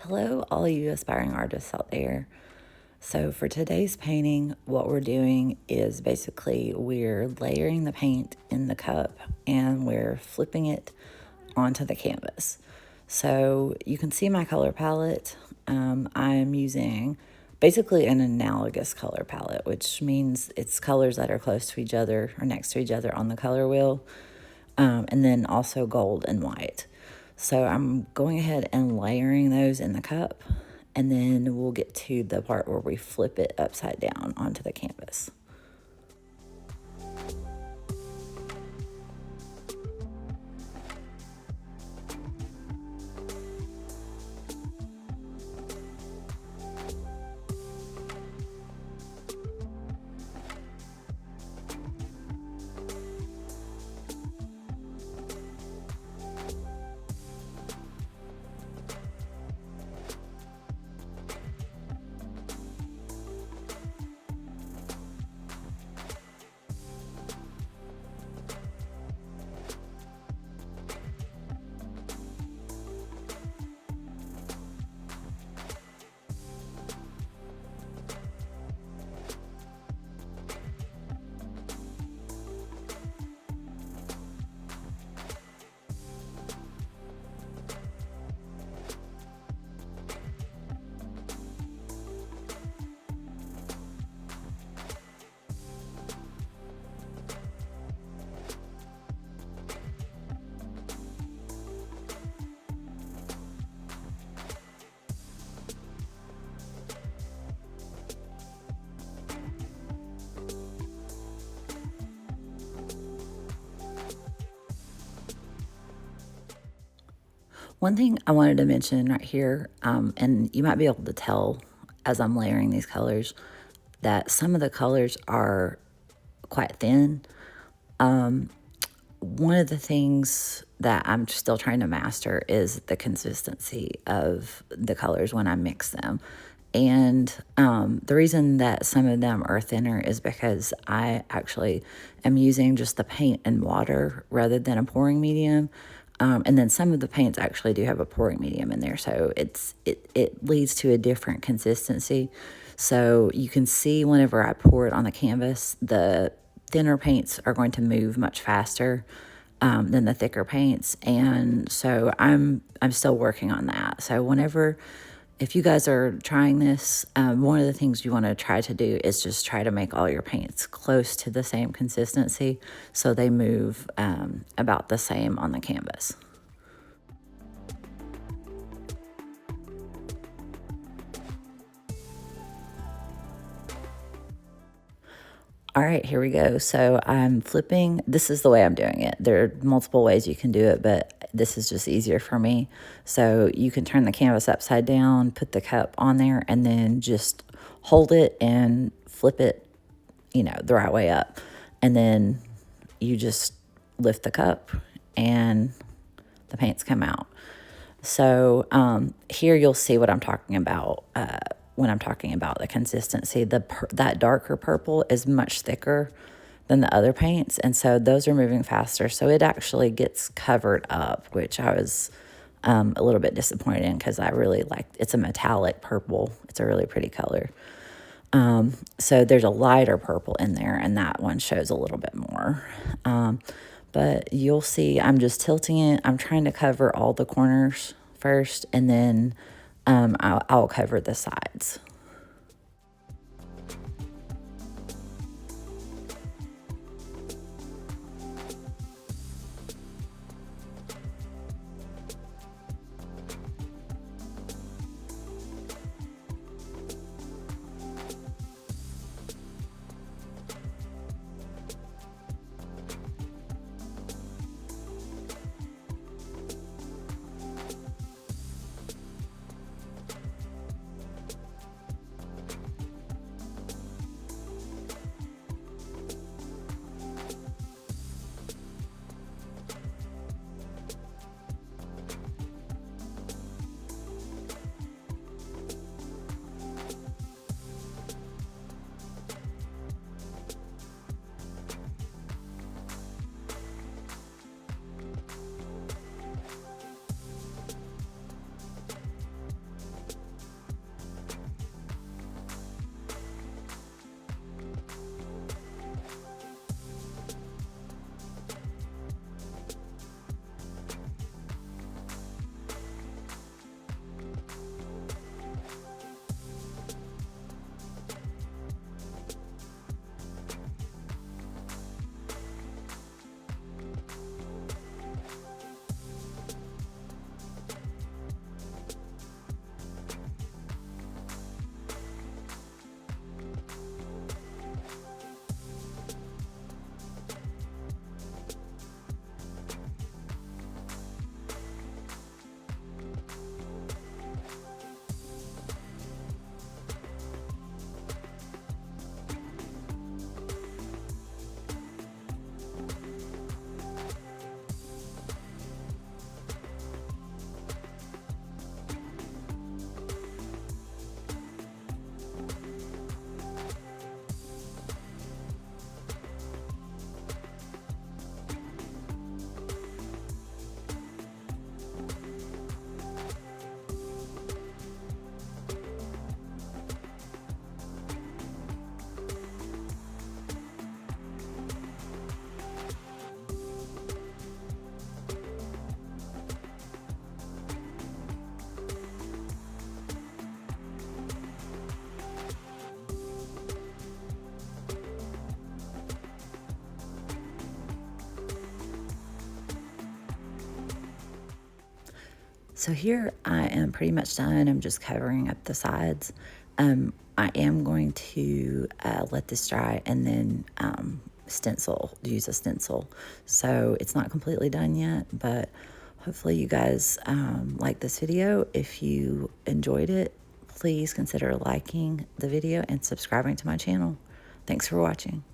Hello, all you aspiring artists out there. So, for today's painting, what we're doing is basically we're layering the paint in the cup and we're flipping it onto the canvas. So, you can see my color palette. I'm using basically an analogous color palette, which means it's colors that are close to each other or next to each other on the color wheel, and then also gold and white. So I'm going ahead and layering those in the cup, and then we'll get to the part where we flip it upside down onto the canvas. One thing I wanted to mention right here, and you might be able to tell as I'm layering these colors, that some of the colors are quite thin. One of the things that I'm still trying to master is the consistency of the colors when I mix them. And the reason that some of them are thinner is because I actually am using just the paint and water rather than a pouring medium. And then some of the paints actually do have a pouring medium in there, so it leads to a different consistency. So you can see whenever I pour it on the canvas, the thinner paints are going to move much faster than the thicker paints, and so I'm still working on that. So whenever, if you guys are trying this, one of the things you want to try to do is just try to make all your paints close to the same consistency so they move about the same on the canvas. All right, here we go. So I'm flipping. This is the way I'm doing it. There are multiple ways you can do it, but this is just easier for me. So you can turn the canvas upside down, put the cup on there, and then just hold it and flip it, the right way up. And then you just lift the cup and the paints come out. So here you'll see what I'm talking about when I'm talking about the consistency. That darker purple is much thicker than the other paints, and so those are moving faster. So it actually gets covered up, which I was a little bit disappointed in because I really liked. It's a metallic purple. It's a really pretty color. So there's a lighter purple in there, and that one shows a little bit more. But you'll see I'm just tilting it. I'm trying to cover all the corners first, and then I'll cover the sides. So here I am pretty much done. I'm just covering up the sides. I am going to let this dry and then use a stencil. So it's not completely done yet, but hopefully you guys like this video. If you enjoyed it, please consider liking the video and subscribing to my channel. Thanks for watching.